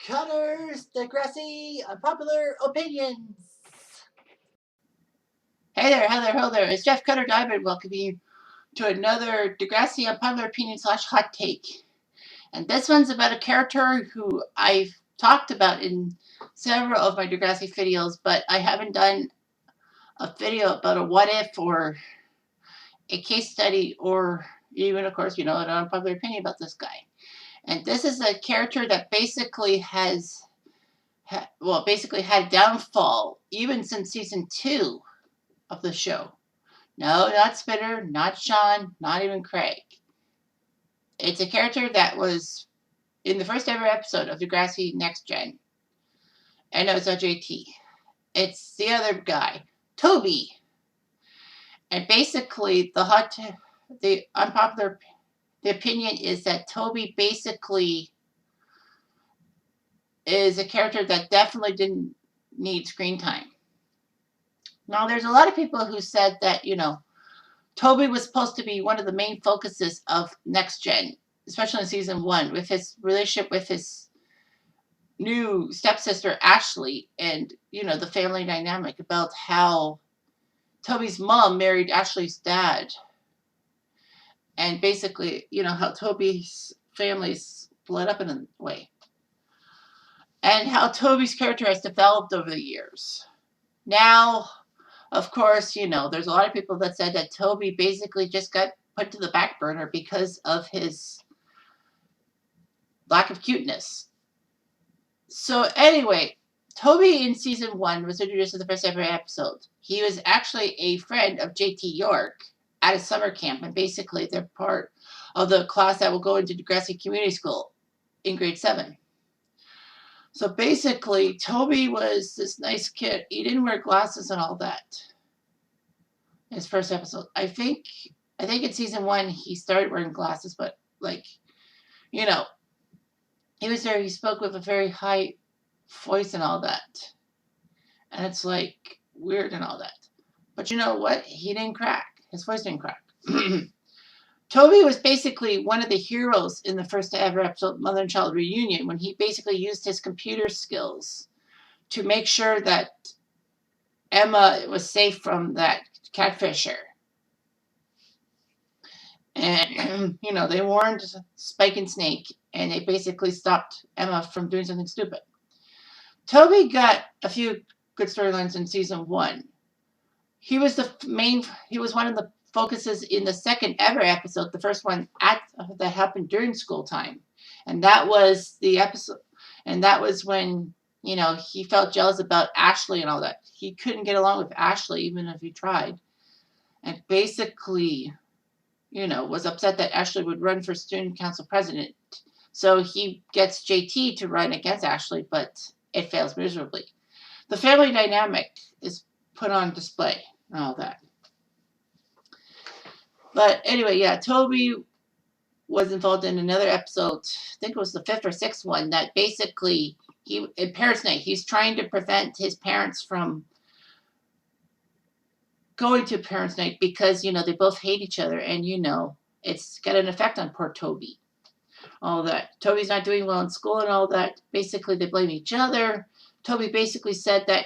Cutter's Degrassi Unpopular Opinions. Hey there, hello there. It's Jeff Cutter Diamond welcoming you to another Degrassi Unpopular Opinion / hot take. And this one's about a character who I've talked about in several of my Degrassi videos, but I haven't done a video about a what if or a case study or even, of course, an unpopular opinion about this guy. And this is a character that basically had downfall even since season 2 of the show. No, not Spitter, not Sean, not even Craig. It's a character that was in the first ever episode of Degrassi Next Gen. And no, it's not JT. It's the other guy, Toby. And basically, the opinion is that Toby basically is a character that definitely didn't need screen time. Now, there's a lot of people who said that, Toby was supposed to be one of the main focuses of Next Gen, especially in season 1, with his relationship with his new stepsister, Ashley, and, the family dynamic about how Toby's mom married Ashley's dad. And basically, how Toby's family split up in a way. And how Toby's character has developed over the years. Now, of course, there's a lot of people that said that Toby basically just got put to the back burner because of his lack of cuteness. So anyway, Toby in season 1 was introduced in the first ever episode. He was actually a friend of JT York at a summer camp, and basically they're part of the class that will go into Degrassi Community School in grade 7. So basically, Toby was this nice kid. He didn't wear glasses and all that. In his first episode, I think in season 1 he started wearing glasses, but he was there. He spoke with a very high voice and all that, and it's weird and all that. But you know what? He didn't crack. His voice didn't crack. Toby was basically one of the heroes in the first ever episode, Mother and Child Reunion, when he basically used his computer skills to make sure that Emma was safe from that catfisher. And, they warned Spike and Snake, and they basically stopped Emma from doing something stupid. Toby got a few good storylines in season 1. He was one of the focuses in the second ever episode, the first one that happened during school time. And that was the episode, and that was when, he felt jealous about Ashley and all that. He couldn't get along with Ashley, even if he tried. And basically, was upset that Ashley would run for student council president. So he gets JT to run against Ashley, but it fails miserably. The family dynamic is put on display and all that. But anyway, yeah, Toby was involved in another episode, I think it was the 5th or 6th one, that basically, in Parents' Night, he's trying to prevent his parents from going to Parents' Night because, they both hate each other, and, it's got an effect on poor Toby. All that. Toby's not doing well in school and all that. Basically, they blame each other. Toby basically said that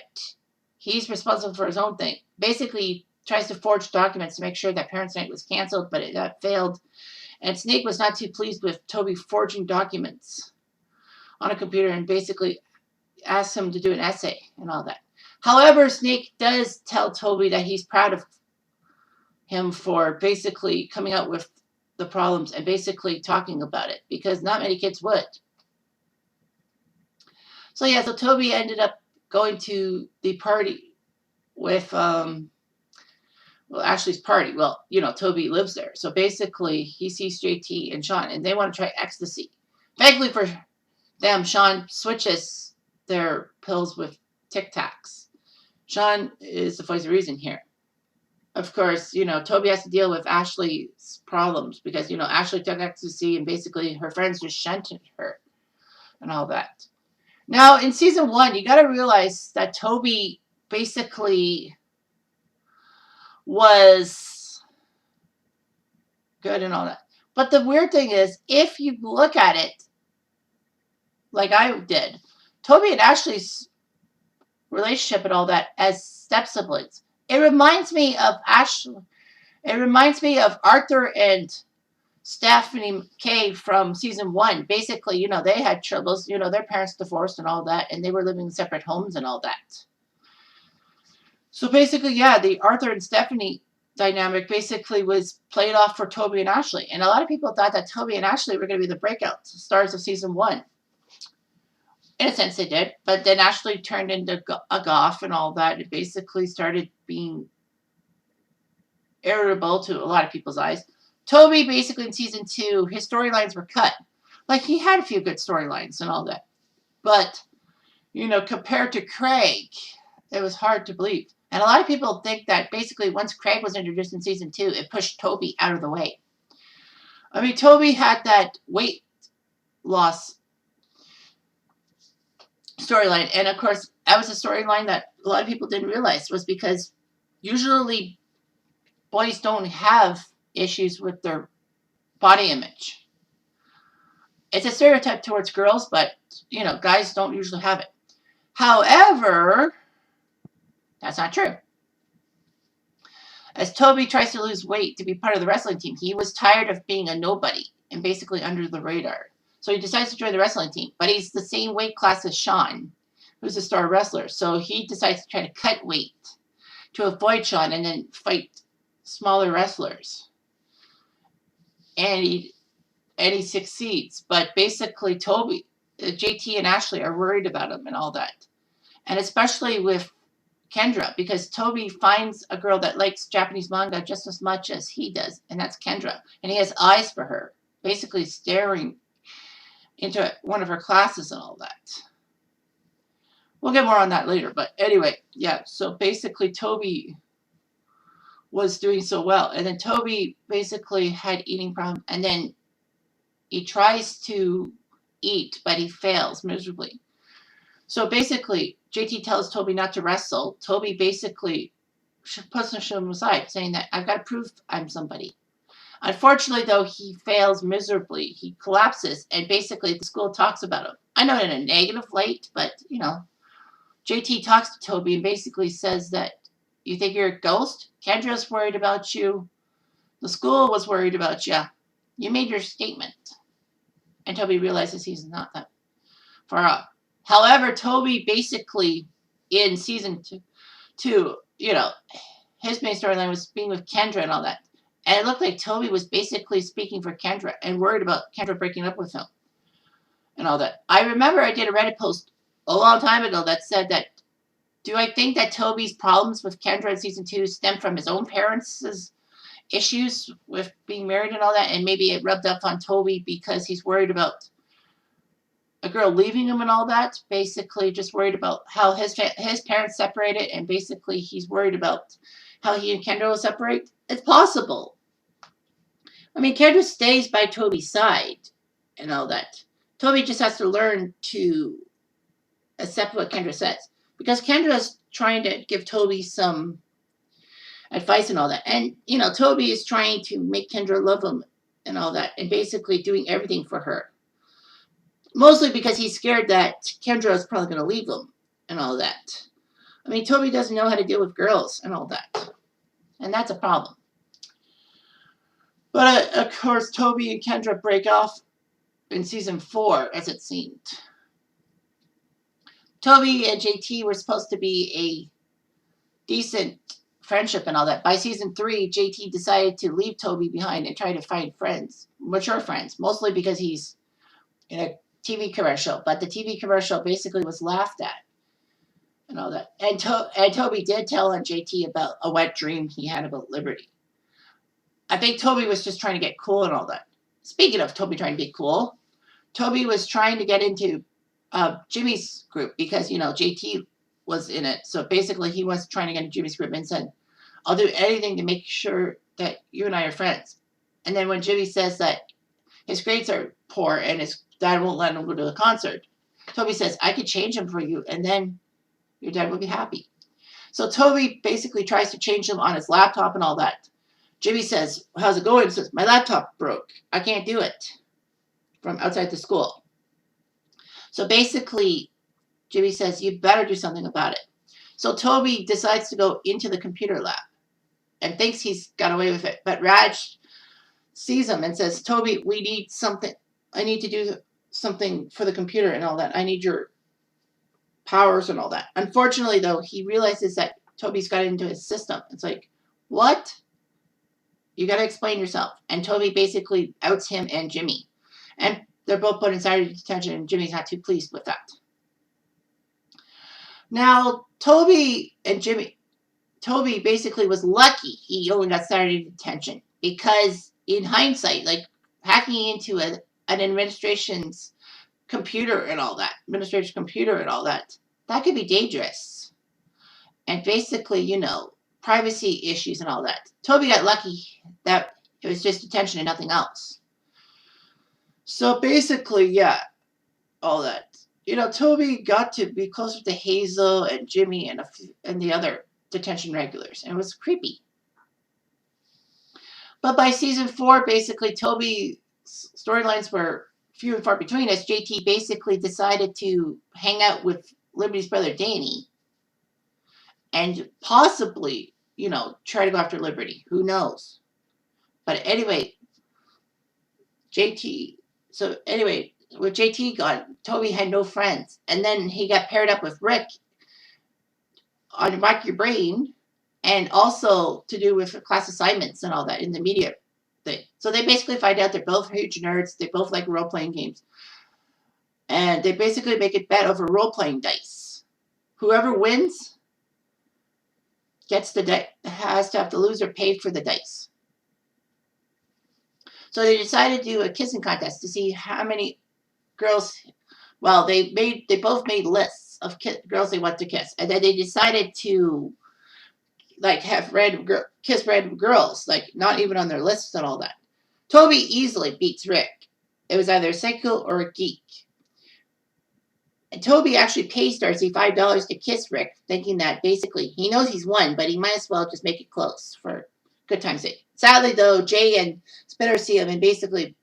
he's responsible for his own thing. Basically, tries to forge documents to make sure that Parents' Night was canceled, but it failed. And Snake was not too pleased with Toby forging documents on a computer and basically asked him to do an essay and all that. However, Snake does tell Toby that he's proud of him for basically coming out with the problems and basically talking about it, because not many kids would. So Toby ended up going to the party with Ashley's party. Well, Toby lives there. So basically, he sees JT and Sean, and they want to try ecstasy. Thankfully for them, Sean switches their pills with Tic Tacs. Sean is the voice of reason here. Of course, Toby has to deal with Ashley's problems because, Ashley took ecstasy and basically her friends just shunted her and all that. Now, in season 1, you got to realize that Toby basically was good and all that. But the weird thing is, if you look at it like I did, Toby and Ashley's relationship and all that as step siblings. It reminds me of Ashley. It reminds me of Arthur and Stephanie K from season 1. Basically, they had troubles. Their parents divorced and all that, and they were living in separate homes and all that. So basically, yeah, the Arthur and Stephanie dynamic basically was played off for Toby and Ashley. And a lot of people thought that Toby and Ashley were going to be the breakout stars of season 1. In a sense, they did. But then Ashley turned into a goth and all that. It basically started being irritable to a lot of people's eyes. Toby, basically, in season 2, his storylines were cut. Like, he had a few good storylines and all that. But, compared to Craig, it was hard to believe. And a lot of people think that basically once Craig was introduced in season 2, it pushed Toby out of the way. I mean, Toby had that weight loss storyline. And, of course, that was a storyline that a lot of people didn't realize was because usually boys don't have issues with their body image. It's a stereotype towards girls, but, guys don't usually have it. However, that's not true. As Toby tries to lose weight to be part of the wrestling team, he was tired of being a nobody and basically under the radar. So he decides to join the wrestling team, but he's the same weight class as Sean, who's a star wrestler. So he decides to try to cut weight to avoid Sean and then fight smaller wrestlers. And he succeeds. But basically Toby, JT and Ashley are worried about him and all that. And especially with Kendra, because Toby finds a girl that likes Japanese manga just as much as he does, and that's Kendra. And he has eyes for her, basically staring into one of her classes and all that. We'll get more on that later, but anyway, yeah, so basically Toby was doing so well. And then Toby basically had eating problems, and then he tries to eat, but he fails miserably. So basically, JT tells Toby not to wrestle. Toby basically puts him aside, saying that I've got to prove I'm somebody. Unfortunately, though, he fails miserably. He collapses, and basically the school talks about him. I know in a negative light, but, JT talks to Toby and basically says that you think you're a ghost? Kendra's worried about you. The school was worried about you. You made your statement. And Toby realizes he's not that far off. However, Toby basically, in season 2, his main storyline was being with Kendra and all that. And it looked like Toby was basically speaking for Kendra and worried about Kendra breaking up with him and all that. I remember I did a Reddit post a long time ago that said that, do I think that Toby's problems with Kendra in season 2 stem from his own parents' issues with being married and all that? And maybe it rubbed up on Toby because he's worried about a girl leaving him and all that, basically just worried about how his parents separated, and basically he's worried about how he and Kendra will separate. It's possible. I mean, Kendra stays by Toby's side and all that. Toby just has to learn to accept what Kendra says, because Kendra's trying to give Toby some advice and all that. And, Toby is trying to make Kendra love him and all that, and basically doing everything for her. Mostly because he's scared that Kendra is probably going to leave him and all that. I mean, Toby doesn't know how to deal with girls and all that. And that's a problem. But, of course, Toby and Kendra break off in season 4, as it seemed. Toby and JT were supposed to be a decent friendship and all that. By season 3, JT decided to leave Toby behind and try to find friends, mature friends, mostly because he's in a TV commercial, but the TV commercial basically was laughed at and all that. And Toby did tell on JT about a wet dream he had about Liberty. I think Toby was just trying to get cool and all that. Speaking of Toby trying to get cool, Toby was trying to get into Jimmy's group because, JT was in it. So basically he was trying to get into Jimmy's group and said, I'll do anything to make sure that you and I are friends. And then when Jimmy says that his grades are poor and his dad won't let him go to the concert, Toby says, I could change him for you, and then your dad will be happy. So Toby basically tries to change him on his laptop and all that. Jimmy says, how's it going? He says, my laptop broke. I can't do it from outside the school. So basically, Jimmy says, you better do something about it. So Toby decides to go into the computer lab and thinks he's got away with it. But Raj sees him and says, Toby, we need something. I need to do something for the computer and all that. I need your powers and all that. Unfortunately, though, he realizes that Toby's got into his system. It's like, what? You got to explain yourself. And Toby basically outs him and Jimmy. And they're both put inside detention, and Jimmy's not too pleased with that. Now, Toby basically was lucky he only got started in detention because, in hindsight, like hacking into an administration's computer and all that, that could be dangerous. And basically, privacy issues and all that. Toby got lucky that it was just detention and nothing else. So basically, yeah, all that. Toby got to be closer to Hazel and Jimmy and the other detention regulars, and it was creepy. But by season 4, basically, Toby's storylines were few and far between as JT basically decided to hang out with Liberty's brother Danny and possibly, try to go after Liberty. Who knows? But anyway, with JT gone, Toby had no friends. And then he got paired up with Rick on Rock Your Brain, and also to do with class assignments and all that in the media thing. So they basically find out they're both huge nerds. They both like role-playing games. And they basically make it bet over role-playing dice. Whoever wins has to have the loser pay for the dice. So they decided to do a kissing contest to see how many girls. Well, they both made lists of girls they want to kiss, and then they decided to have kiss random girls, not even on their lists and all that. Toby easily beats Rick. It was either a psycho or a geek. And Toby actually pays Darcy $5 to kiss Rick, thinking that basically he knows he's won, but he might as well just make it close for good time's sake. Sadly, though, Jay and Spinner see him and basically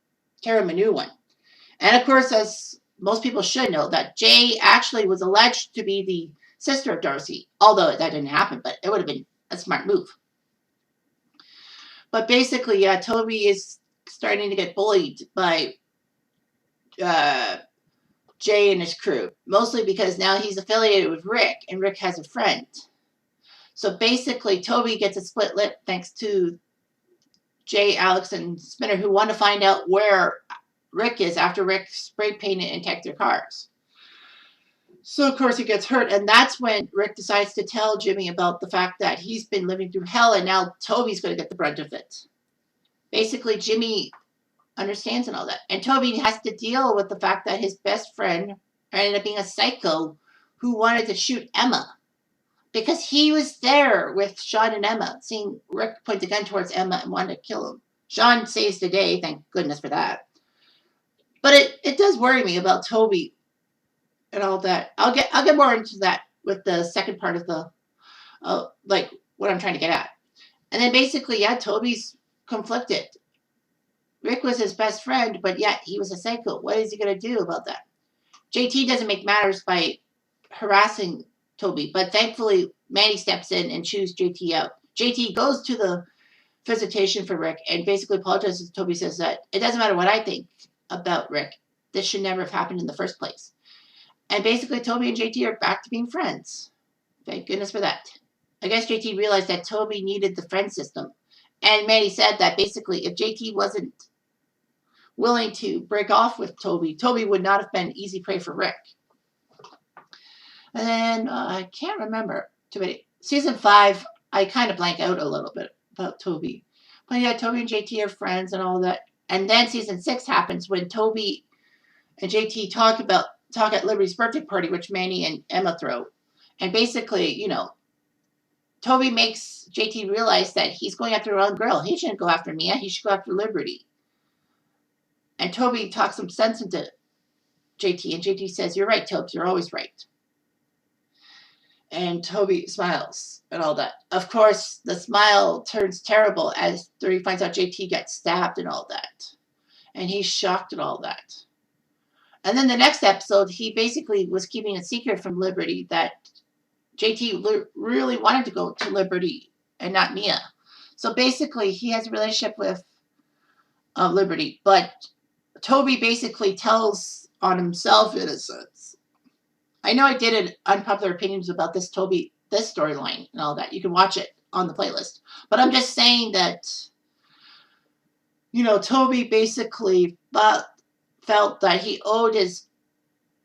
tear him a new one. And of course, as most people should know, that Jay actually was alleged to be the sister of Darcy, although that didn't happen, but it would have been a smart move. But basically, yeah, Toby is starting to get bullied by Jay and his crew, mostly because now he's affiliated with Rick, and Rick has a friend. So basically, Toby gets a split lip thanks to Jay, Alex, and Spinner, who want to find out where Rick is after Rick spray painted and attacked their cars. So, of course, he gets hurt, and that's when Rick decides to tell Jimmy about the fact that he's been living through hell, and now Toby's going to get the brunt of it. Basically, Jimmy understands and all that. And Toby has to deal with the fact that his best friend ended up being a psycho who wanted to shoot Emma. Because he was there with Sean and Emma, seeing Rick point the gun towards Emma and wanted to kill him. Sean saves the day, thank goodness for that. But it does worry me about Toby and all that. I'll get more into that with the second part of the what I'm trying to get at. And then basically, yeah, Toby's conflicted. Rick was his best friend, but yet he was a psycho. What is he going to do about that? JT doesn't make matters by harassing Toby, but thankfully Manny steps in and chews JT out. JT goes to the visitation for Rick and basically apologizes. Toby says that it doesn't matter what I think about Rick. This should never have happened in the first place. And basically Toby and JT are back to being friends. Thank goodness for that. I guess JT realized that Toby needed the friend system. And Manny said that basically if JT wasn't willing to break off with Toby, Toby would not have been easy prey for Rick. And then I can't remember too many. Season 5, I kind of blank out a little bit about Toby. But yeah, Toby and JT are friends and all that. And then season 6 happens when Toby and JT talk at Liberty's birthday party, which Manny and Emma throw. And basically, Toby makes JT realize that he's going after the wrong girl. He shouldn't go after Mia. He should go after Liberty. And Toby talks some sense into JT. And JT says, you're right, Tobes. You're always right. And Toby smiles and all that. Of course, the smile turns terrible as he finds out JT gets stabbed and all that. And he's shocked and all that. And then the next episode, he basically was keeping a secret from Liberty that JT really wanted to go to Liberty and not Mia. So basically, he has a relationship with Liberty, but Toby basically tells on himself in a sense. I know I did an unpopular opinions about this this storyline and all that. You can watch it on the playlist. But I'm just saying that, Toby basically felt that he owed his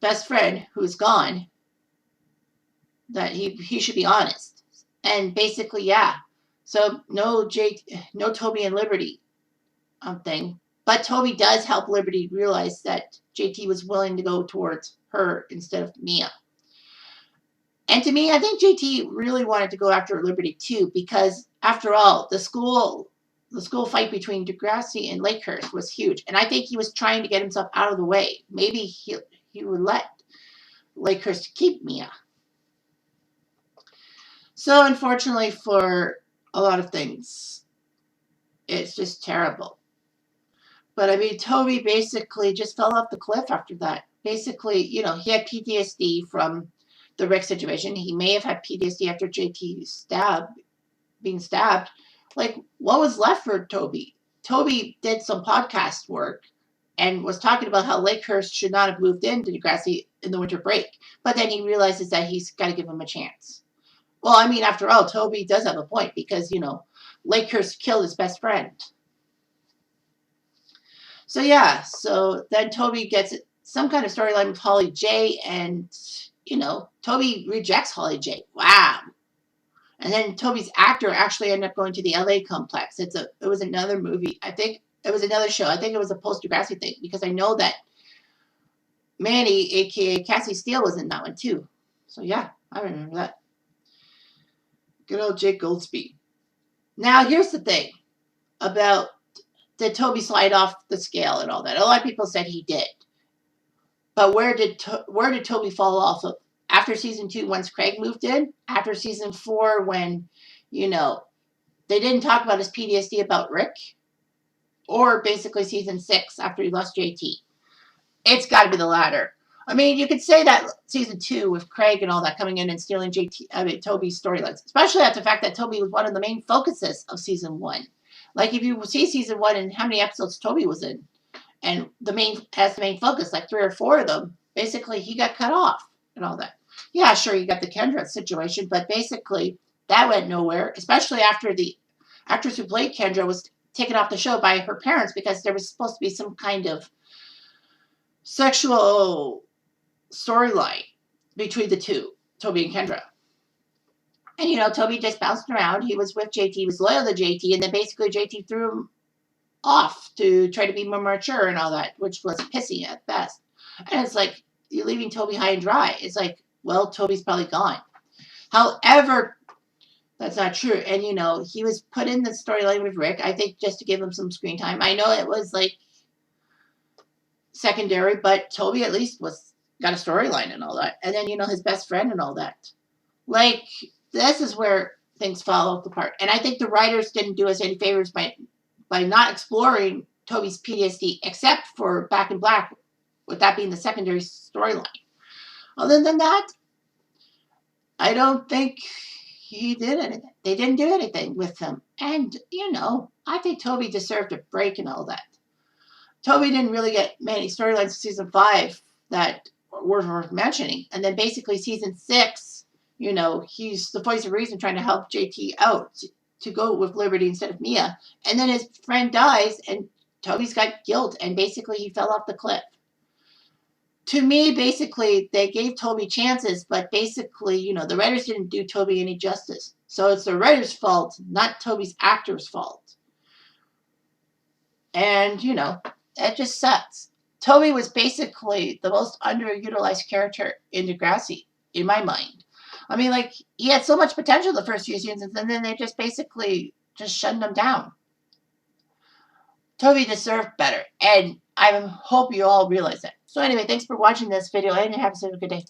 best friend, who's gone, that he should be honest. And basically, yeah. So no Toby and Liberty thing. But Toby does help Liberty realize that JT was willing to go towards her instead of Mia. And to me, I think JT really wanted to go after Liberty too, because after all, the school fight between Degrassi and Lakehurst was huge. And I think he was trying to get himself out of the way. Maybe he would let Lakehurst keep Mia. So unfortunately for a lot of things, it's just terrible. But I mean, Toby basically just fell off the cliff after that. Basically, he had PTSD from the Rick situation. He may have had PTSD after JT being stabbed. Like, what was left for Toby? Toby did some podcast work and was talking about how Lakehurst should not have moved into Degrassi in the winter break. But then he realizes that he's got to give him a chance. Well, I mean, after all, Toby does have a point because, Lakehurst killed his best friend. So, yeah, so then Toby gets some kind of storyline with Holly J, and, Toby rejects Holly J. Wow. And then Toby's actor actually ended up going to the LA complex. It was another movie. I think it was another show. I think it was a post-Degrassi thing because I know that Manny, a.k.a. Cassie Steele, was in that one too. So, yeah, I remember that. Good old Jake Goldsby. Now, here's the thing about did Toby slide off the scale and all that. A lot of people said he did. But where did Toby fall off of? After season 2, once Craig moved in? After season 4, when, they didn't talk about his PTSD about Rick? Or basically season 6, after he lost JT? It's got to be the latter. I mean, you could say that season 2 with Craig and all that coming in and stealing Toby's storylines, especially at the fact that Toby was one of the main focuses of season 1. Like, if you see season 1 and how many episodes Toby was in, and the main focus, like 3 or 4 of them, basically he got cut off and all that. Yeah, sure, you got the Kendra situation, but basically that went nowhere, especially after the actress who played Kendra was taken off the show by her parents because there was supposed to be some kind of sexual storyline between the two, Toby and Kendra. And, Toby just bounced around. He was with JT, he was loyal to JT, and then basically JT threw him off to try to be more mature and all that, which was pissy at best. And it's like, you're leaving Toby high and dry. It's like, well, Toby's probably gone. However, that's not true. And, he was put in the storyline with Rick, I think, just to give him some screen time. I know it was, like, secondary, but Toby at least got a storyline and all that. And then, his best friend and all that. Like, this is where things fall apart. And I think the writers didn't do us any favors by not exploring Toby's PTSD, except for Back in Black, with that being the secondary storyline. Other than that, I don't think he did anything. They didn't do anything with him. And, I think Toby deserved a break and all that. Toby didn't really get many storylines in season 5 that were worth mentioning. And then basically season 6, he's the voice of reason trying to help JT out to go with Liberty instead of Mia. And then his friend dies and Toby's got guilt and basically he fell off the cliff. To me, basically, they gave Toby chances, but basically, the writers didn't do Toby any justice. So it's the writer's fault, not Toby's actor's fault. And, it just sucks. Toby was basically the most underutilized character in Degrassi, in my mind. I mean, like, he had so much potential the first few seasons, and then they just basically just shut him down. Toby deserved better, and I hope you all realize that. So anyway, thanks for watching this video, and have a good day.